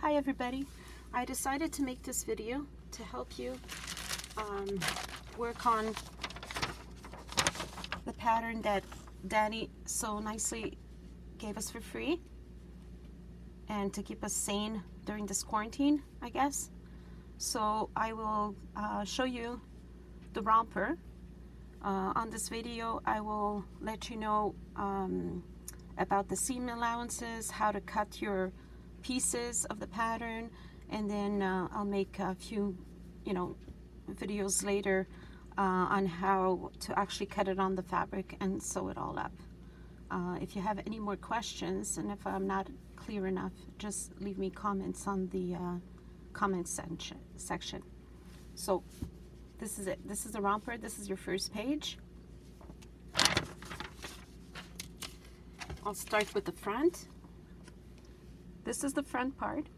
Hi everybody. I decided to make this video to help you work on the pattern that Daddy so nicely gave us for free, and to keep us sane during this quarantine, I guess. So I will show you the romper. On this video I will let you know about the seam allowances, how to cut your pieces of the pattern, and then I'll make a few videos later on how to actually cut it on the fabric and sew it all up. If you have any more questions, and if I'm not clear enough, just leave me comments on the comment section. So this is it. This is the romper. This is your first page. I'll start with the front. This is the front part.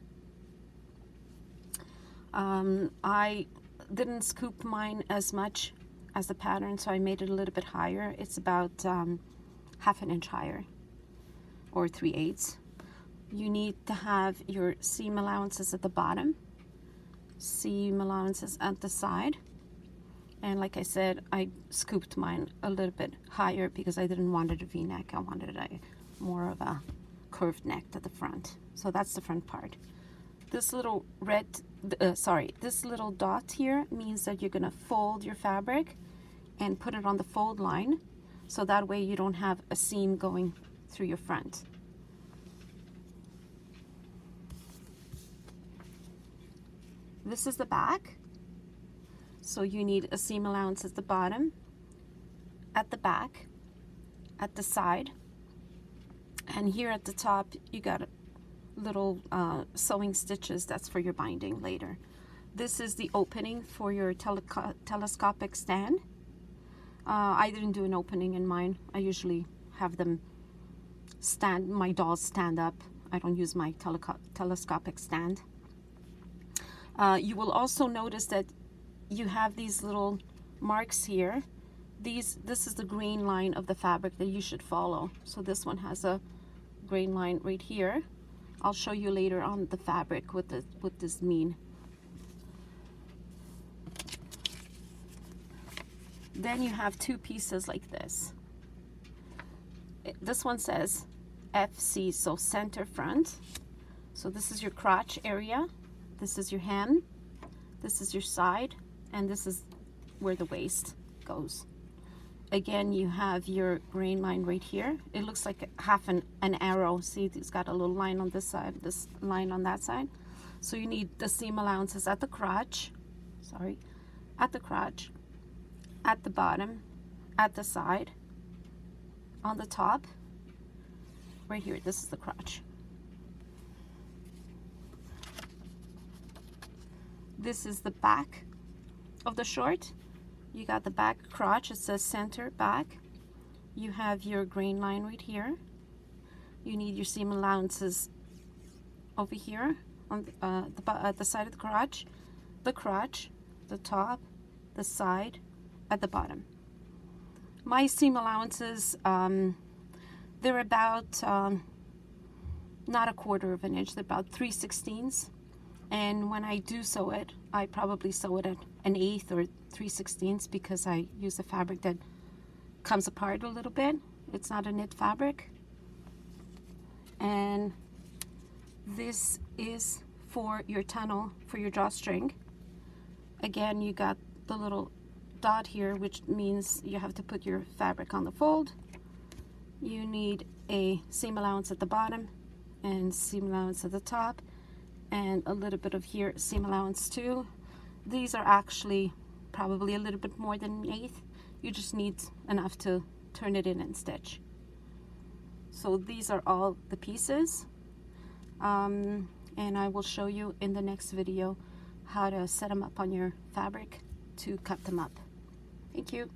I didn't scoop mine as much as the pattern, so I made it a little bit higher. It's about half an inch higher, or 3/8. You need to have your seam allowances at the bottom, seam allowances at the side, and like I said, I scooped mine a little bit higher because I didn't want it a V-neck. I wanted a more of a curved neck at the front. So that's the front part. This little this little dot here means that you're gonna fold your fabric and put it on the fold line, so that way you don't have a seam going through your front. This is the back. So you need a seam allowance at the bottom, at the back, at the side, and here at the top you got little sewing stitches. That's for your binding later. This is the opening for your telescopic stand. I didn't do an opening in mine. I usually have them my dolls stand up. I don't use my telescopic stand. You will also notice that you have these little marks here. This is the grain line of the fabric that you should follow. So this one has a grain line right here. I'll show you later on the fabric what this mean. Then you have two pieces like this. This one says FC, so center front. So this is your crotch area, this is your hem, this is your side, and this is where the waist goes. Again, you have your grain line right here. It looks like half an arrow. See, it's got a little line on this side, this line on that side. So you need the seam allowances at the crotch, at the crotch, at the bottom, at the side, on the top, right here. This is the crotch. This is the back of the short. You got the back crotch. It says center back. You have your grain line right here. You need your seam allowances over here on the side of the crotch, the top, the side, at the bottom. My seam allowances, they're about not a quarter of an inch. They're about 3/16. And when I do sew it, I probably sew it at 1/8 or 3/16 because I use a fabric that comes apart a little bit. It's not a knit fabric. And this is for your tunnel, for your drawstring. Again, you got the little dot here, which means you have to put your fabric on the fold. You need a seam allowance at the bottom and seam allowance at the top, and a little bit of here seam allowance too. These are actually probably a little bit more than 1/8. You just need enough to turn it in and stitch. So these are all the pieces, and I will show you in the next video how to set them up on your fabric to cut them up. Thank you.